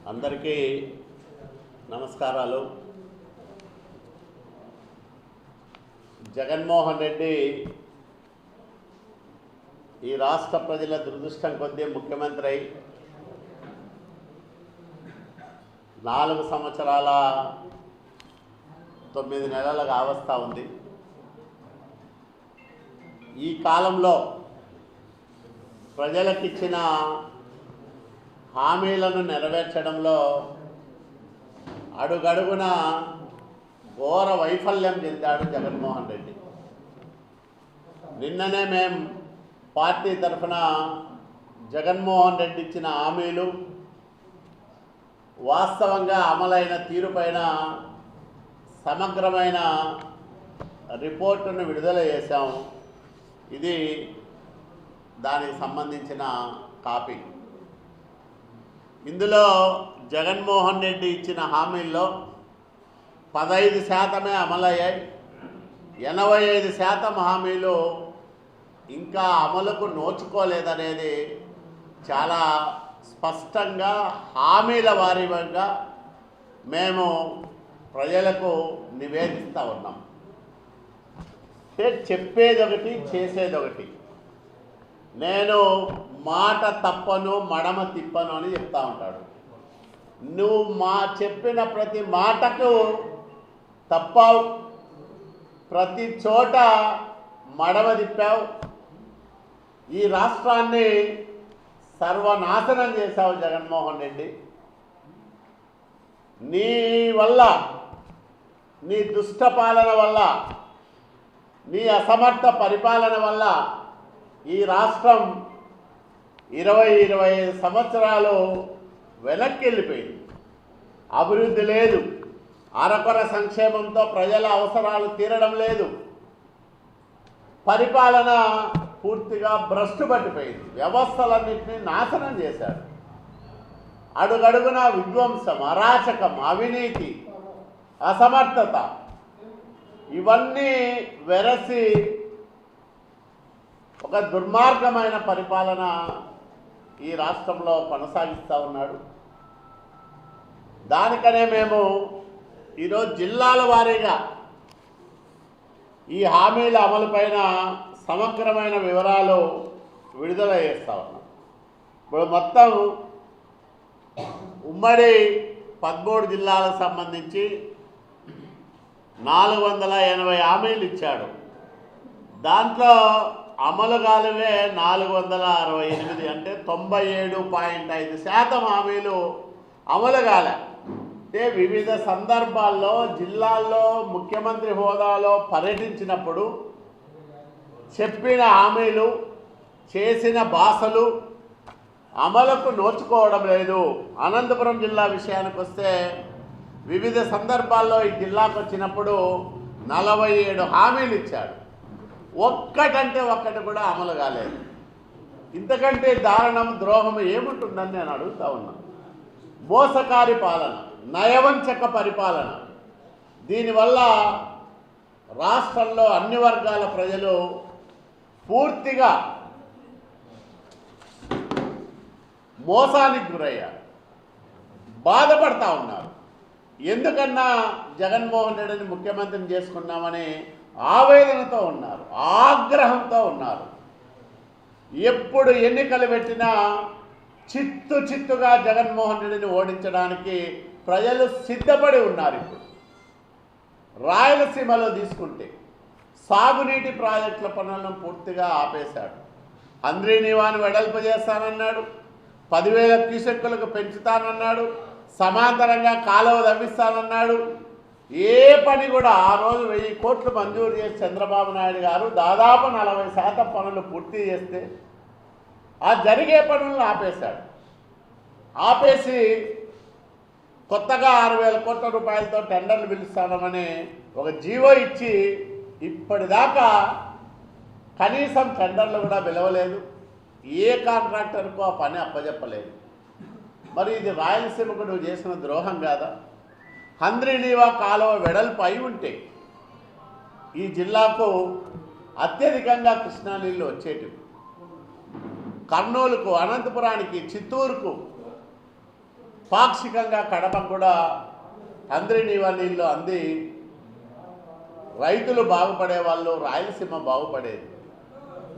అందరికీ నమస్కారాలు. జగన్మోహన్ రెడ్డి ఈ రాష్ట్ర ప్రజల దురదృష్టం కొద్దీ ముఖ్యమంత్రి అయి 4 సంవత్సరాల 9 నెలలుగా అవస్థ ఉంది. ఈ కాలంలో ప్రజలకిచ్చిన హామీలను నెరవేర్చడంలో అడుగడుగున ఘోర వైఫల్యం చెందాడు జగన్మోహన్ రెడ్డి. నిన్ననే మేము పార్టీ తరఫున జగన్మోహన్ రెడ్డి ఇచ్చిన హామీలు వాస్తవంగా అమలైన తీరుపైన సమగ్రమైన రిపోర్టును విడుదల చేశాము. ఇది దానికి సంబంధించిన కాపీ. ఇందులో జగన్మోహన్ రెడ్డి ఇచ్చిన హామీల్లో 15% అమలయ్యాయి. 85% హామీలు ఇంకా అమలుకు నోచుకోలేదనేది చాలా స్పష్టంగా హామీల వారీగా మేము ప్రజలకు నివేదిస్తూ ఉన్నాం. చెప్పేదొకటి చేసేదొకటి. నేను మాట తప్పను మడమ తిప్పను అని చెప్తా ఉంటాడు. నువ్వు చెప్పిన ప్రతి మాటకు తప్పావు, ప్రతి చోట మడమ తిప్పావు, ఈ రాష్ట్రాన్ని సర్వనాశనం చేశావు జగన్మోహన్ రెడ్డి. నీ వల్ల, నీ దుష్ట పాలన వల్ల, నీ అసమర్థ పరిపాలన వల్ల ఈ రాష్ట్రం 20-25 సంవత్సరాలు వెనక్కి వెళ్ళిపోయింది. అభివృద్ధి లేదు, అరకొర సంక్షేమంతో ప్రజల అవసరాలు తీరడం లేదు, పరిపాలన పూర్తిగా భ్రష్టు పట్టిపోయింది, వ్యవస్థలన్నింటినీ నాశనం చేశాడు. అడుగడుగున విధ్వంసం, అరాచకం, అవినీతి, అసమర్థత ఇవన్నీ వెరసి ఒక దుర్మార్గమైన పరిపాలన ఈ రాష్ట్రంలో కొనసాగిస్తూ ఉన్నాడు. దానికనే మేము ఈరోజు జిల్లాల వారీగా ఈ హామీల అమలుపైన సమగ్రమైన వివరాలు విడుదల చేస్తూ ఉన్నాం. ఇప్పుడు మొత్తం ఉమ్మడి 13 జిల్లాలకు సంబంధించి 480 హామీలు ఇచ్చాడు. దాంట్లో అమలు కానివే 468, అంటే 97.5% హామీలు అమలు కాలే. అంటే వివిధ సందర్భాల్లో జిల్లాల్లో ముఖ్యమంత్రి హోదాలో పర్యటించినప్పుడు చెప్పిన హామీలు, చేసిన భాషలు అమలుకు నోచుకోవడం లేదు. అనంతపురం జిల్లా విషయానికి వస్తే వివిధ సందర్భాల్లో ఈ జిల్లాకు వచ్చినప్పుడు 47 హామీలు ఇచ్చాడు. ఒక్కటంటే ఒక్కటి కూడా అమలు కాలేదు. ఇంతకంటే దారుణం, ద్రోహం ఏముంటుందని నేను అడుగుతా ఉన్నా. మోసకారి పాలన, నయవంచక పరిపాలన. దీనివల్ల రాష్ట్రంలో అన్ని వర్గాల ప్రజలు పూర్తిగా మోసానికి గురయ్యారు, బాధపడతా ఉన్నారు. ఎందుకన్నా జగన్మోహన్ రెడ్డిని ముఖ్యమంత్రిని చేసుకున్నామని ఆవేదనతో ఉన్నారు, ఆగ్రహంతో ఉన్నారు. ఎప్పుడు ఎన్నికలు పెట్టినా చిత్తుగా జగన్మోహన్ రెడ్డిని ఓడించడానికి ప్రజలు సిద్ధపడి ఉన్నారు. ఇప్పుడు రాయలసీమలో తీసుకుంటే సాగునీటి ప్రాజెక్టుల పనులను పూర్తిగా ఆపేశాడు. హంద్రీనీవాను వెడల్పు చేస్తానన్నాడు, 10,000 క్యూసెక్కులకు పెంచుతానన్నాడు, సమాంతరంగా కాలువ తవ్విస్తానన్నాడు. ఏ పని కూడా ఆ రోజు 1000 కోట్లు మంజూరు చేసి చంద్రబాబు నాయుడు గారు దాదాపు 40% పనులు పూర్తి చేస్తే ఆ జరిగే పనులను ఆపేశాడు. ఆపేసి కొత్తగా 6,000 కోట్ల రూపాయలతో టెండర్లు పిలుస్తామని ఒక జీవో ఇచ్చి ఇప్పటిదాకా కనీసం టెండర్లు కూడా పిలవలేదు. ఏ కాంట్రాక్టర్కు ఆ పని అప్పచెప్పలేదు. మరి ఇది రాయలసీమకు నువ్వు చేసిన ద్రోహం కాదా? హంద్రీనీవా కాలువ వెడల్పు అయి ఉంటే ఈ జిల్లాకు అత్యధికంగా కృష్ణా నీళ్ళు వచ్చేటివి. కర్నూలుకు, అనంతపురానికి, చిత్తూరుకు పాక్షికంగా కడప కూడా అంద్రినీవా నీళ్ళు అంది రైతులు బాగుపడే వాళ్ళు, రాయలసీమ బాగుపడేది.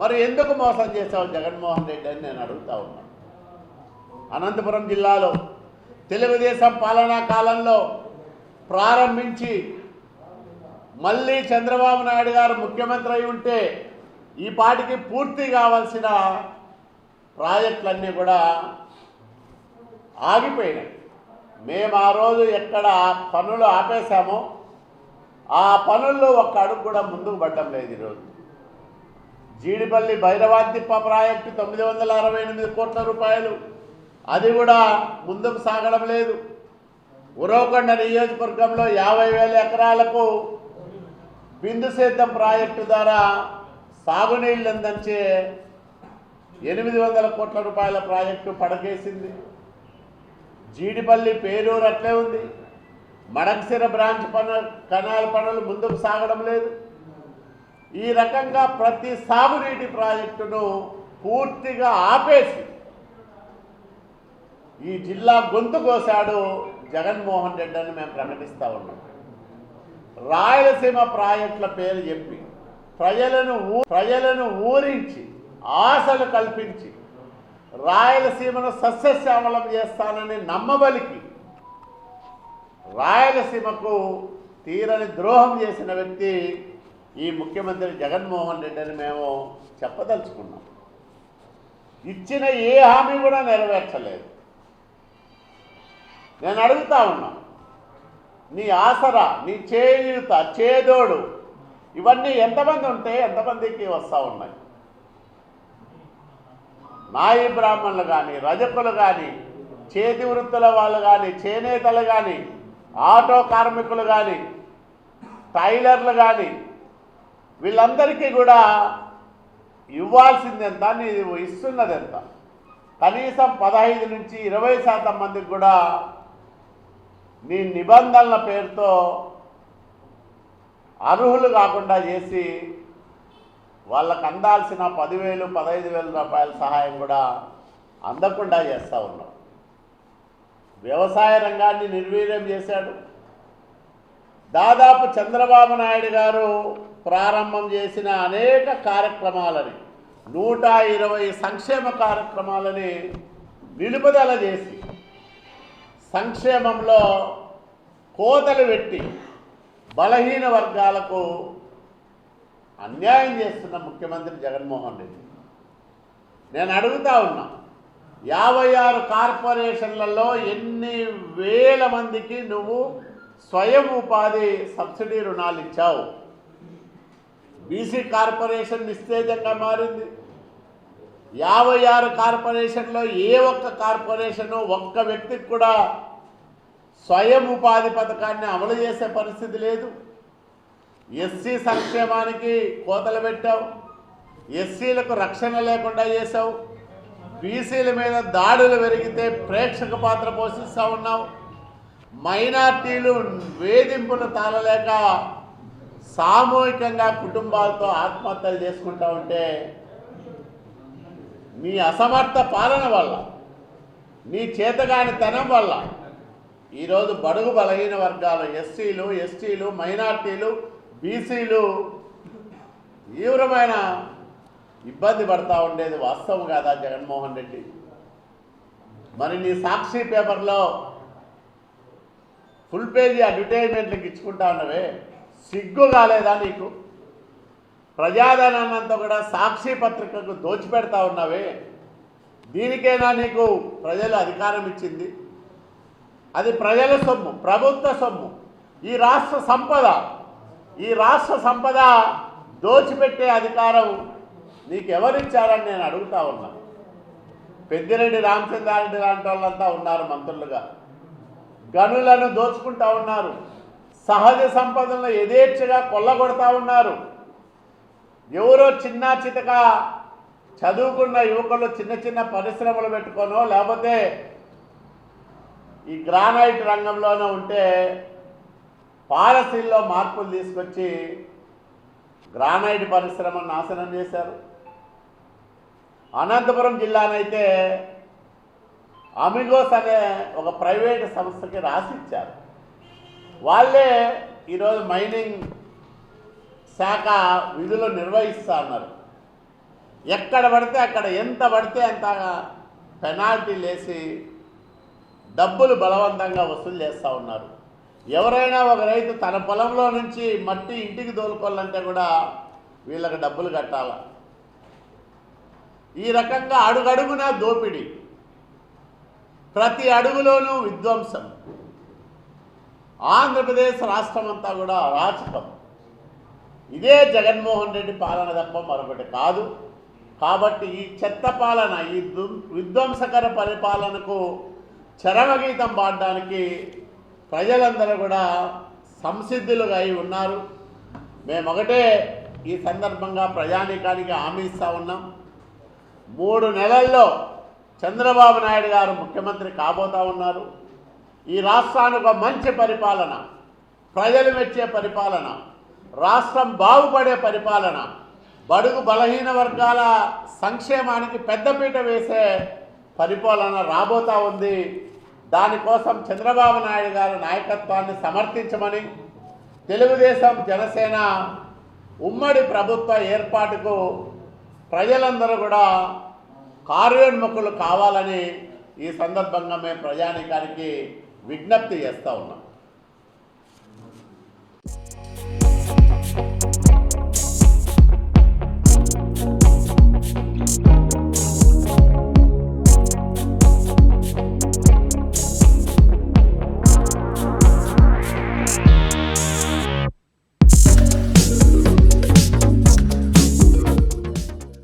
మరి ఎందుకు మోసం చేశావు జగన్మోహన్ రెడ్డి అని నేను అడుగుతా ఉన్నాను. అనంతపురం జిల్లాలో తెలుగుదేశం పాలనా కాలంలో ప్రారంభించి మళ్ళీ చంద్రబాబు నాయుడు గారు ముఖ్యమంత్రి అయి ఉంటే ఈ పాటికి పూర్తి కావాల్సిన ప్రాజెక్టులన్నీ కూడా ఆగిపోయినాయి. మేము ఆ రోజు ఎక్కడ పనులు ఆపేశామో ఆ పనుల్లో ఒక్క అడుగు కూడా ముందుకు పడడం లేదు. ఈరోజు జీడిపల్లి భైరవాంతిప్ప ప్రాజెక్టు 968 కోట్ల రూపాయలు, అది కూడా ముందుకు సాగడం లేదు. ఉరవకొండ నియోజకవర్గంలో 50,000 ఎకరాలకు బిందు సేద్యం ప్రాజెక్టు ద్వారా సాగునీళ్ళు అందించే 800 కోట్ల రూపాయల ప్రాజెక్టు పడకేసింది. జీడిపల్లి పేరూరు అట్లే ఉంది. మడకసిర బ్రాంచ్ కెనాల్ పనులు ముందుకు సాగడం లేదు. ఈ రకంగా ప్రతి సాగునీటి ప్రాజెక్టును పూర్తిగా ఆపేసి ఈ జిల్లా గొంతు కోశాడు జగన్మోహన్ రెడ్డి అని మేము ప్రకటిస్తూ ఉన్నాం. రాయలసీమ ప్రాజెక్టుల పేరు చెప్పి ప్రజలను ఊరించి ఆశలు కల్పించి రాయలసీమను సస్యశ్యామలం చేస్తానని నమ్మబలికి రాయలసీమకు తీరని ద్రోహం చేసిన వ్యక్తి ఈ ముఖ్యమంత్రి జగన్మోహన్ రెడ్డి అని మేము చెప్పదలుచుకున్నాం. ఇచ్చిన ఏ హామీ కూడా నెరవేర్చలేదు. నేను అడుగుతా ఉన్నా, నీ ఆసరా, నీ చేయూత, చేదోడు ఇవన్నీ ఎంతమంది ఉంటే ఎంతమందికి వస్తూ ఉన్నాయి? నాయి బ్రాహ్మణులు కానీ, రజకులు కానీ, చేతి వృత్తుల వాళ్ళు కానీ, చేనేతలు కానీ, ఆటో కార్మికులు కానీ, టైలర్లు కానీ, వీళ్ళందరికీ కూడా ఇవ్వాల్సింది ఎంత, నీవు ఇస్తున్నది ఎంత? కనీసం 15 నుంచి 20% మందికి కూడా నీ నిబంధనల పేరుతో అర్హులు కాకుండా చేసి వాళ్ళకు అందాల్సిన 10,000, 15,000 రూపాయల సహాయం కూడా అందకుండా చేస్తూ ఉన్నాం. వ్యవసాయ రంగాన్ని నిర్వీర్యం చేశాడు. దాదాపు చంద్రబాబు నాయుడు గారు ప్రారంభం చేసిన అనేక కార్యక్రమాలని 120 సంక్షేమ కార్యక్రమాలని నిలుపుదల చేసి సంక్షేమంలో కోతలు పెట్టి బలహీన వర్గాలకు అన్యాయం చేస్తున్న ముఖ్యమంత్రి జగన్మోహన్ రెడ్డి. నేను అడుగుతా ఉన్నా, 56 కార్పొరేషన్లలో ఎన్ని వేల మందికి నువ్వు స్వయం ఉపాధి సబ్సిడీ రుణాలు ఇచ్చావు? బీసీ కార్పొరేషన్ నిస్తేజంగా మారింది. 56 కార్పొరేషన్లో ఏ ఒక్క కార్పొరేషను ఒక్క వ్యక్తికి కూడా స్వయం ఉపాధి పథకాన్ని అమలు చేసే పరిస్థితి లేదు. ఎస్సీ సంక్షేమానికి కోతలు పెట్టావు, ఎస్సీలకు రక్షణ లేకుండా చేసావు, బీసీల మీద దాడులు పెరిగితే ప్రేక్షక పాత్ర పోషిస్తూ ఉన్నావు, మైనార్టీలు వేధింపులు తాళలేక సామూహికంగా కుటుంబాలతో ఆత్మహత్యలు చేసుకుంటా ఉంటే నీ అసమర్థ పాలన వల్ల, నీ చేతగానితనం వల్ల ఈరోజు బడుగు బలహీన వర్గాలు, ఎస్సీలు, ఎస్టీలు, మైనార్టీలు, బీసీలు తీవ్రమైన ఇబ్బంది పడతా ఉండేది వాస్తవం కాదా జగన్మోహన్ రెడ్డి? మరి నీ సాక్షి పేపర్లో ఫుల్ పేజీ అడ్వర్టైజ్మెంట్లకు ఇచ్చుకుంటా ఉన్నవే, సిగ్గు కాలేదా నీకు? ప్రజాధనాన్నంతా కూడా సాక్షి పత్రికకు దోచిపెడతా ఉన్నవే, దీనికైనా నీకు ప్రజలు అధికారం ఇచ్చింది? అది ప్రజల సొమ్ము, ప్రభుత్వ సొమ్ము. ఈ రాష్ట్ర సంపద దోచిపెట్టే అధికారం నీకు ఎవరిచ్చారని నేను అడుగుతా ఉన్నా. పెద్దిరెడ్డి రామచంద్రారెడ్డి లాంటి వాళ్ళంతా ఉన్నారు మంత్రులుగా, గనులను దోచుకుంటా ఉన్నారు, సహజ సంపదలను యథేచ్ఛగా కొల్లగొడతా ఉన్నారు. ఎవరో చిన్న చితక చదువుకున్న యువకులు చిన్న చిన్న పరిశ్రమలు పెట్టుకోనో లేకపోతే ఈ గ్రానైట్ రంగంలోనే ఉంటే పాలసీల్లో మార్పులు తీసుకొచ్చి గ్రానైట్ పరిశ్రమను నాశనం చేశారు. అనంతపురం జిల్లానైతే అమిగోస్ అనే ఒక ప్రైవేటు సంస్థకి రాసిచ్చారు. వాళ్ళే ఈరోజు మైనింగ్ శాఖ విధులు నిర్వహిస్తూ ఉన్నారు. ఎక్కడ పడితే అక్కడ ఎంత పడితే అంత పెనాల్టీలు వేసి డబ్బులు బలవంతంగా వసూలు చేస్తూ ఉన్నారు. ఎవరైనా ఒక రైతు తన పొలంలో నుంచి మట్టి ఇంటికి తోలుకోవాలంటే కూడా వీళ్ళకి డబ్బులు కట్టాల. ఈ రకంగా అడుగడుగునా దోపిడీ, ప్రతి అడుగులోనూ విధ్వంసం. ఆంధ్రప్రదేశ్ రాష్ట్రం అంతా కూడా అరాచకం. ఇదే జగన్మోహన్ రెడ్డి పాలన తప్ప మరొకటి కాదు. కాబట్టి ఈ చెత్త పాలన, ఈ విధ్వంసకర పరిపాలనకు చరమగీతం పాడడానికి ప్రజలందరూ కూడా సంసిద్ధులుగా అయి ఉన్నారు. మేమొకటే ఈ సందర్భంగా ప్రజానీకానికి హామీ ఇస్తూ ఉన్నాం. 3 నెలల్లో చంద్రబాబు నాయుడు గారు ముఖ్యమంత్రి కాబోతూ ఉన్నారు. ఈ రాష్ట్రానికి ఒక మంచి పరిపాలన, ప్రజలు మెచ్చే పరిపాలన, రాష్ట్రం బాగుపడే పరిపాలన, బడుగు బలహీన వర్గాల సంక్షేమానికి పెద్దపీట వేసే పరిపాలన రాబోతూ ఉంది. దానికోసం చంద్రబాబు నాయుడు గారి నాయకత్వాన్ని సమర్థించమని తెలుగుదేశం జనసేన ఉమ్మడి ప్రభుత్వ ఏర్పాటుకు ప్రజలందరూ కూడా కార్యోన్ముఖులు కావాలని ఈ సందర్భంగా మేము ప్రజానీకానికి విజ్ఞప్తి చేస్తూ ఉన్నాం.